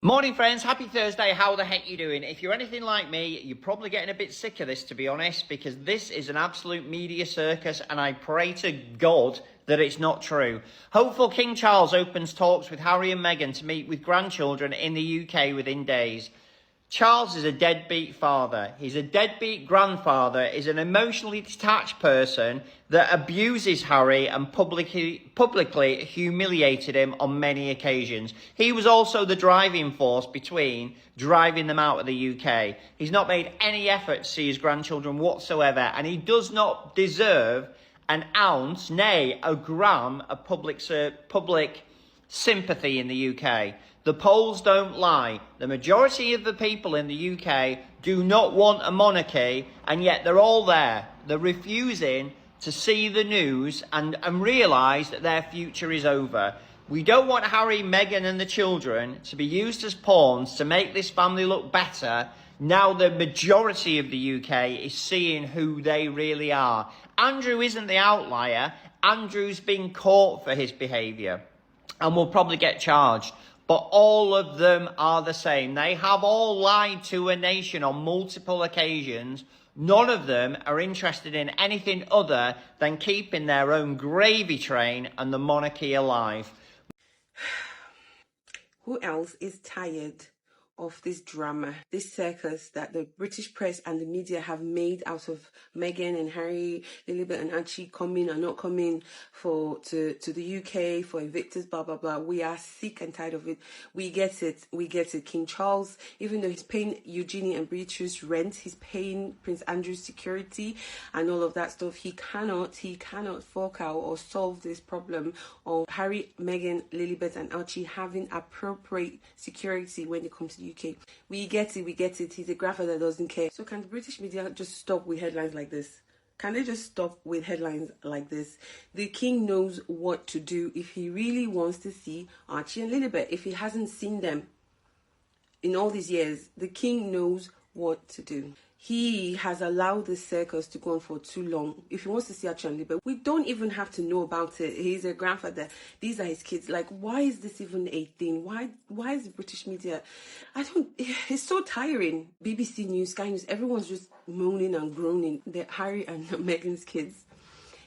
Morning friends, happy Thursday. How the heck you doing? If you're anything like me, you're probably getting a bit sick of this, to be honest, because this is an absolute media circus and I pray to God that it's not true. Hopeful King Charles opens talks with Harry and Meghan to meet with grandchildren in the UK within days. Charles is a deadbeat father. He's a deadbeat grandfather. He's an emotionally detached person that abuses Harry and publicly humiliated him on many occasions. He was also the driving force between driving them out of the UK. He's not made any effort to see his grandchildren whatsoever, and he does not deserve an ounce, nay, a gram of public sympathy in the UK. The polls don't lie. The majority of the people in the UK do not want a monarchy, and yet they're all there. They're refusing to see the news and realise that their future is over. We don't want Harry, Meghan and the children to be used as pawns to make this family look better. Now the majority of the UK is seeing who they really are. Andrew isn't the outlier. Andrew's been caught for his behaviour and will probably get charged. But all of them are the same. They have all lied to a nation on multiple occasions. None of them are interested in anything other than keeping their own gravy train and the monarchy alive. Who else is tired of this drama, this circus that the British press and the media have made out of Meghan and Harry, Lilibet and Archie coming or not coming to the UK for evictors, blah, blah, blah. We are sick and tired of it. We get it. King Charles, even though he's paying Eugenie and Beatrice rent, he's paying Prince Andrew's security and all of that stuff. He cannot fork out or solve this problem of Harry, Meghan, Lilibet and Archie having appropriate security when it comes to the UK. We get it. He's a grandfather that doesn't care. So can the British media just stop with headlines like this? Can they just stop with headlines like this? The king knows what to do if he really wants to see Archie and Lilibet. If he hasn't seen them in all these years, the king knows what to do. He has allowed this circus to go on for too long. If he wants to see Archie and Lilibet, we don't even have to know about it. He's a grandfather. These are his kids. Like, why is this even a thing? Why is the British media? It's so tiring. BBC News, Sky News, everyone's just moaning and groaning. They're Harry and Meghan's kids.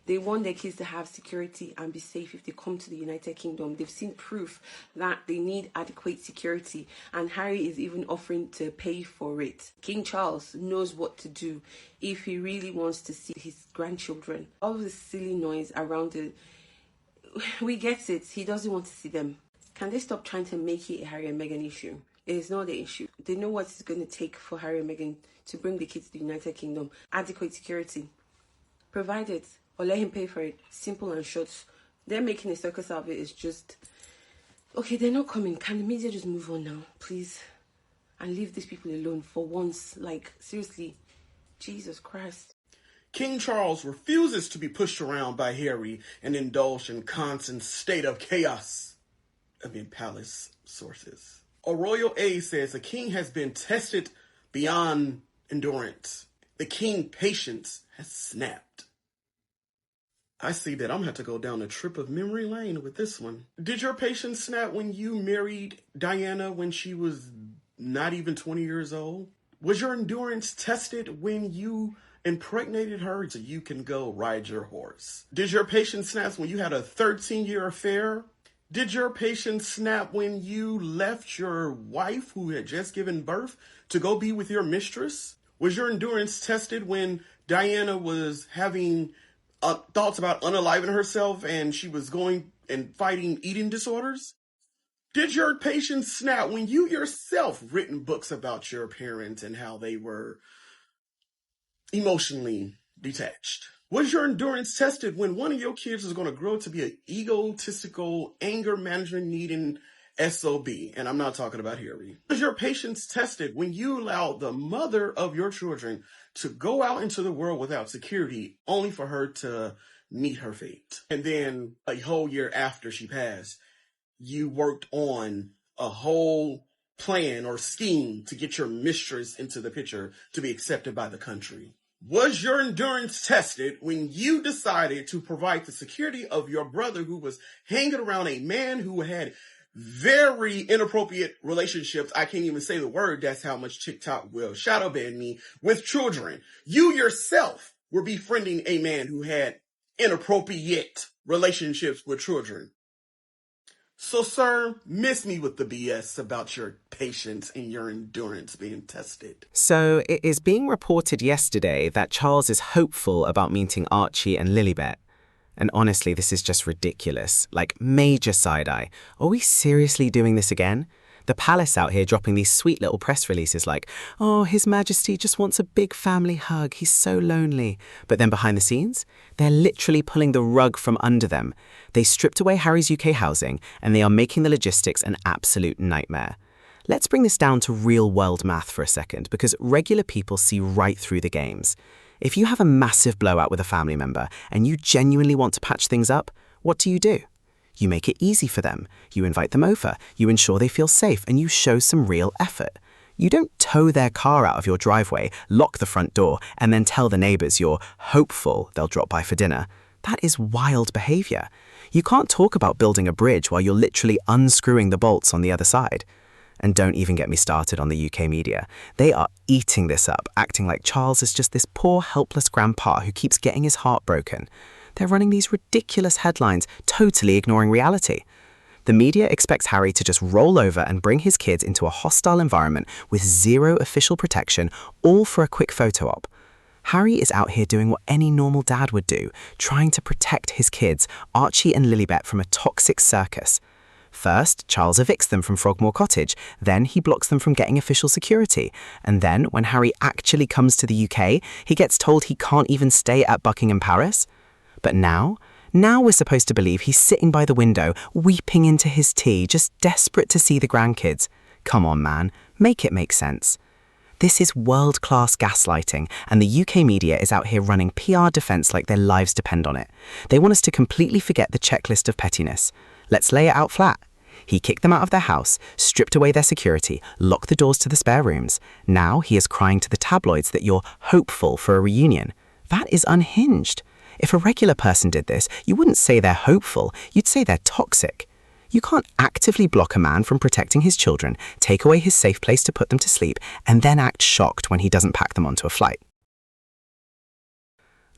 They want their kids to have security and be safe if they come to the United Kingdom. They've seen proof that they need adequate security, and Harry is even offering to pay for it. King Charles knows what to do if he really wants to see his grandchildren. All this silly noise around it, we get it. He doesn't want to see them. Can they stop trying to make it a Harry and Meghan issue? It is not the issue. They know what it's going to take for Harry and Meghan to bring the kids to the United Kingdom. Adequate security. Provide it. Or let him pay for it. Simple and short. They're making a circus out of it. It's just, okay, they're not coming. Can the media just move on now, please? And leave these people alone for once. Like, seriously. Jesus Christ. King Charles refuses to be pushed around by Harry and indulged in constant state of chaos. Palace sources. A royal aide says the king has been tested beyond endurance. The king's patience has snapped. I see that I'm going to have to go down a trip of memory lane with this one. Did your patience snap when you married Diana when she was not even 20 years old? Was your endurance tested when you impregnated her so you can go ride your horse? Did your patience snap when you had a 13-year affair? Did your patience snap when you left your wife who had just given birth to go be with your mistress? Was your endurance tested when Diana was having thoughts about unaliving herself and she was going and fighting eating disorders? Did your patience snap when you yourself written books about your parents and how they were emotionally detached? Was your endurance tested when one of your kids is going to grow to be an egotistical, anger management needing SOB? And I'm not talking about Harry. Was your patience tested when you allowed the mother of your children to go out into the world without security only for her to meet her fate? And then a whole year after she passed, you worked on a whole plan or scheme to get your mistress into the picture to be accepted by the country. Was your endurance tested when you decided to provide the security of your brother who was hanging around a man who had very inappropriate relationships. I can't even say the word. That's how much TikTok will shadow ban me with children. You yourself were befriending a man who had inappropriate relationships with children. So, sir, miss me with the BS about your patience and your endurance being tested. So it is being reported yesterday that Charles is hopeful about meeting Archie and Lilibet. And honestly, this is just ridiculous. Like, major side-eye. Are we seriously doing this again? The palace out here dropping these sweet little press releases like, oh, His Majesty just wants a big family hug, he's so lonely. But then behind the scenes, they're literally pulling the rug from under them. They stripped away Harry's UK housing, and they are making the logistics an absolute nightmare. Let's bring this down to real-world math for a second, because regular people see right through the games. If you have a massive blowout with a family member and you genuinely want to patch things up, what do? You make it easy for them. You invite them over, you ensure they feel safe, and you show some real effort. You don't tow their car out of your driveway, lock the front door, and then tell the neighbors you're hopeful they'll drop by for dinner. That is wild behavior. You can't talk about building a bridge while you're literally unscrewing the bolts on the other side. And don't even get me started on the UK media. They are eating this up, acting like Charles is just this poor, helpless grandpa who keeps getting his heart broken. They're running these ridiculous headlines, totally ignoring reality. The media expects Harry to just roll over and bring his kids into a hostile environment with zero official protection, all for a quick photo op. Harry is out here doing what any normal dad would do, trying to protect his kids, Archie and Lilibet, from a toxic circus. First, Charles evicts them from Frogmore Cottage, then he blocks them from getting official security, and then, when Harry actually comes to the UK, he gets told he can't even stay at Buckingham Palace. But now we're supposed to believe he's sitting by the window, weeping into his tea, just desperate to see the grandkids. Come on, man, make it make sense. This is world-class gaslighting, and the UK media is out here running PR defense like their lives depend on it. They want us to completely forget the checklist of pettiness. Let's lay it out flat. He kicked them out of their house, stripped away their security, locked the doors to the spare rooms. Now he is crying to the tabloids that you're hopeful for a reunion. That is unhinged. If a regular person did this, you wouldn't say they're hopeful, you'd say they're toxic. You can't actively block a man from protecting his children, take away his safe place to put them to sleep, and then act shocked when he doesn't pack them onto a flight.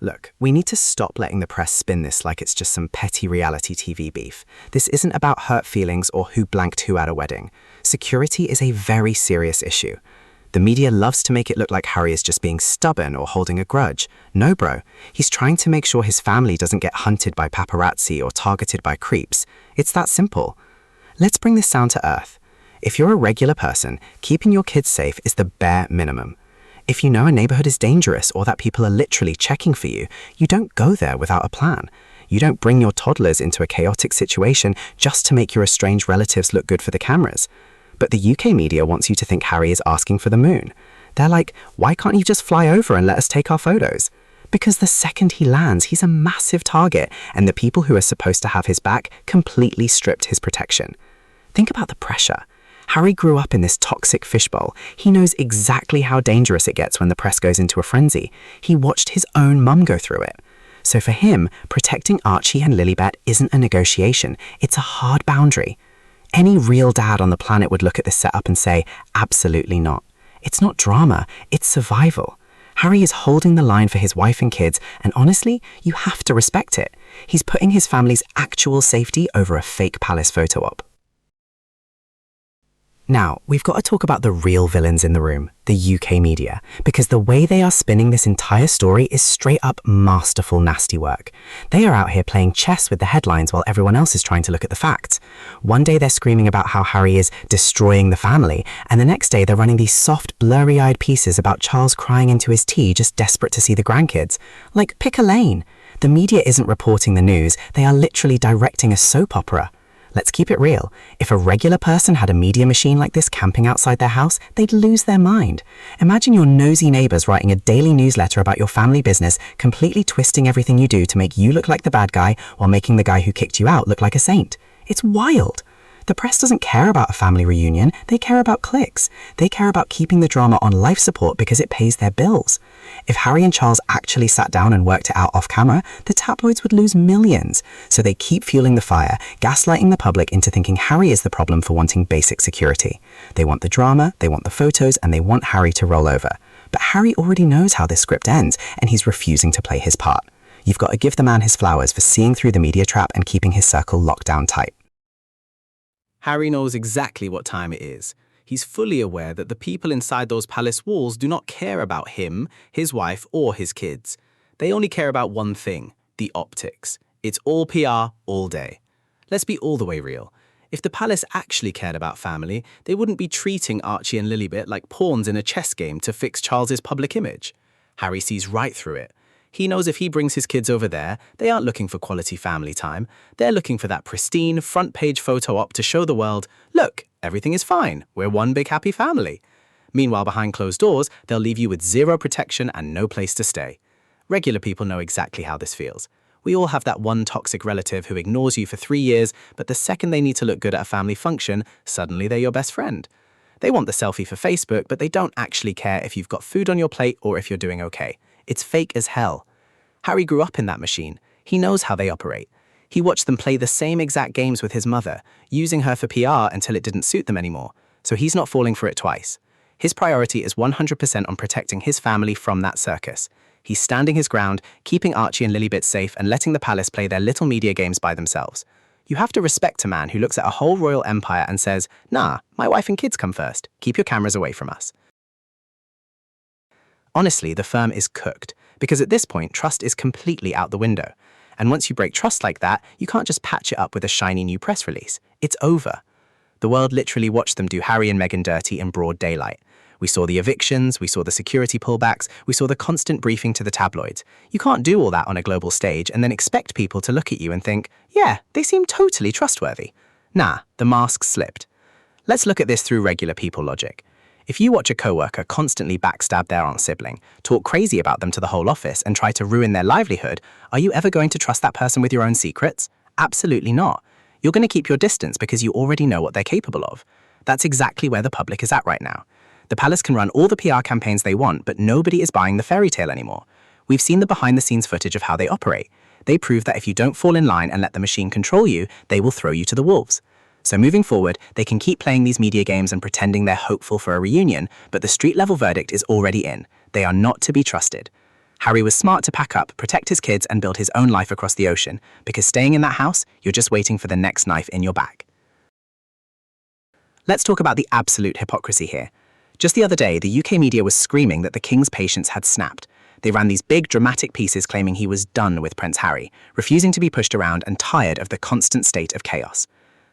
Look, we need to stop letting the press spin this like it's just some petty reality TV beef. This isn't about hurt feelings or who blanked who at a wedding. Security is a very serious issue. The media loves to make it look like Harry is just being stubborn or holding a grudge. No, bro. He's trying to make sure his family doesn't get hunted by paparazzi or targeted by creeps. It's that simple. Let's bring this down to earth. If you're a regular person, keeping your kids safe is the bare minimum. If you know a neighborhood is dangerous or that people are literally checking for you, you don't go there without a plan. You don't bring your toddlers into a chaotic situation just to make your estranged relatives look good for the cameras. But the UK media wants you to think Harry is asking for the moon. They're like, why can't you just fly over and let us take our photos? Because the second he lands, he's a massive target, and the people who are supposed to have his back completely stripped his protection. Think about the pressure. Harry grew up in this toxic fishbowl. He knows exactly how dangerous it gets when the press goes into a frenzy. He watched his own mum go through it. So for him, protecting Archie and Lilibet isn't a negotiation. It's a hard boundary. Any real dad on the planet would look at this setup and say, absolutely not. It's not drama, it's survival. Harry is holding the line for his wife and kids, and honestly, you have to respect it. He's putting his family's actual safety over a fake palace photo op. Now, we've got to talk about the real villains in the room, the UK media, because the way they are spinning this entire story is straight up masterful nasty work. They are out here playing chess with the headlines while everyone else is trying to look at the facts. One day they're screaming about how Harry is destroying the family, and the next day they're running these soft, blurry-eyed pieces about Charles crying into his tea just desperate to see the grandkids. Like, pick a lane. The media isn't reporting the news, they are literally directing a soap opera. Let's keep it real. If a regular person had a media machine like this camping outside their house, they'd lose their mind. Imagine your nosy neighbors writing a daily newsletter about your family business, completely twisting everything you do to make you look like the bad guy while making the guy who kicked you out look like a saint. It's wild. The press doesn't care about a family reunion, they care about clicks. They care about keeping the drama on life support because it pays their bills. If Harry and Charles actually sat down and worked it out off camera, the tabloids would lose millions. So they keep fueling the fire, gaslighting the public into thinking Harry is the problem for wanting basic security. They want the drama, they want the photos, and they want Harry to roll over. But Harry already knows how this script ends, and he's refusing to play his part. You've got to give the man his flowers for seeing through the media trap and keeping his circle locked down tight. Harry knows exactly what time it is. He's fully aware that the people inside those palace walls do not care about him, his wife, or his kids. They only care about one thing, the optics. It's all PR, all day. Let's be all the way real. If the palace actually cared about family, they wouldn't be treating Archie and Lilibet like pawns in a chess game to fix Charles's public image. Harry sees right through it. He knows if he brings his kids over there, they aren't looking for quality family time. They're looking for that pristine front-page photo op to show the world, look, everything is fine. We're one big happy family. Meanwhile, behind closed doors, they'll leave you with zero protection and no place to stay. Regular people know exactly how this feels. We all have that one toxic relative who ignores you for 3 years, but the second they need to look good at a family function, suddenly they're your best friend. They want the selfie for Facebook, but they don't actually care if you've got food on your plate or if you're doing okay. It's fake as hell. Harry grew up in that machine. He knows how they operate. He watched them play the same exact games with his mother, using her for PR until it didn't suit them anymore, so he's not falling for it twice. His priority is 100% on protecting his family from that circus. He's standing his ground, keeping Archie and Lilibet safe and letting the palace play their little media games by themselves. You have to respect a man who looks at a whole royal empire and says, nah, my wife and kids come first. Keep your cameras away from us. Honestly, the firm is cooked, because at this point, trust is completely out the window. And once you break trust like that, you can't just patch it up with a shiny new press release. It's over. The world literally watched them do Harry and Meghan dirty in broad daylight. We saw the evictions, we saw the security pullbacks, we saw the constant briefing to the tabloids. You can't do all that on a global stage and then expect people to look at you and think, yeah, they seem totally trustworthy. Nah, the mask slipped. Let's look at this through regular people logic. If you watch a coworker constantly backstab their aunt sibling, talk crazy about them to the whole office, and try to ruin their livelihood, are you ever going to trust that person with your own secrets? Absolutely not. You're going to keep your distance because you already know what they're capable of. That's exactly where the public is at right now. The palace can run all the PR campaigns they want, but nobody is buying the fairy tale anymore. We've seen the behind-the-scenes footage of how they operate. They prove that if you don't fall in line and let the machine control you, they will throw you to the wolves. So moving forward, they can keep playing these media games and pretending they're hopeful for a reunion, but the street-level verdict is already in. They are not to be trusted. Harry was smart to pack up, protect his kids, and build his own life across the ocean, because staying in that house, you're just waiting for the next knife in your back. Let's talk about the absolute hypocrisy here. Just the other day, the UK media was screaming that the King's patience had snapped. They ran these big, dramatic pieces claiming he was done with Prince Harry, refusing to be pushed around and tired of the constant state of chaos.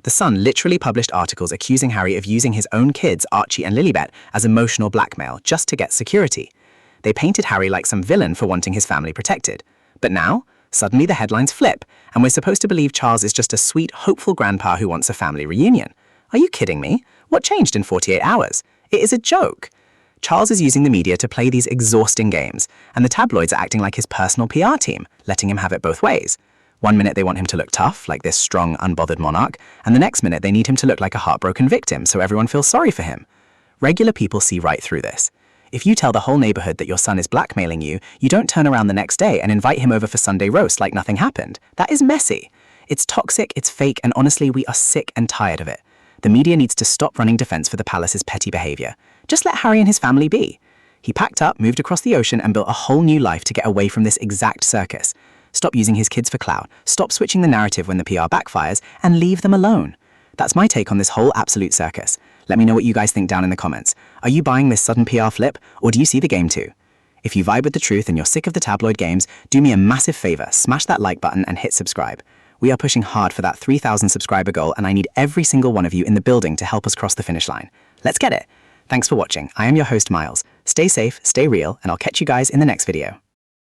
The Sun literally published articles accusing Harry of using his own kids, Archie and Lilibet, as emotional blackmail just to get security. They painted Harry like some villain for wanting his family protected. But now, suddenly the headlines flip, and we're supposed to believe Charles is just a sweet, hopeful grandpa who wants a family reunion. Are you kidding me? What changed in 48 hours? It is a joke. Charles is using the media to play these exhausting games, and the tabloids are acting like his personal PR team, letting him have it both ways. One minute they want him to look tough, like this strong, unbothered monarch, and the next minute they need him to look like a heartbroken victim so everyone feels sorry for him. Regular people see right through this. If you tell the whole neighborhood that your son is blackmailing you, you don't turn around the next day and invite him over for Sunday roast like nothing happened. That is messy. It's toxic, it's fake, and honestly, we are sick and tired of it. The media needs to stop running defense for the palace's petty behavior. Just let Harry and his family be. He packed up, moved across the ocean, and built a whole new life to get away from this exact circus. Stop using his kids for clout, stop switching the narrative when the PR backfires, and leave them alone. That's my take on this whole absolute circus. Let me know what you guys think down in the comments. Are you buying this sudden PR flip, or do you see the game too? If you vibe with the truth and you're sick of the tabloid games, do me a massive favor, smash that like button and hit subscribe. We are pushing hard for that 3,000 subscriber goal, and I need every single one of you in the building to help us cross the finish line. Let's get it. Thanks for watching. I am your host, Miles. Stay safe, stay real, and I'll catch you guys in the next video.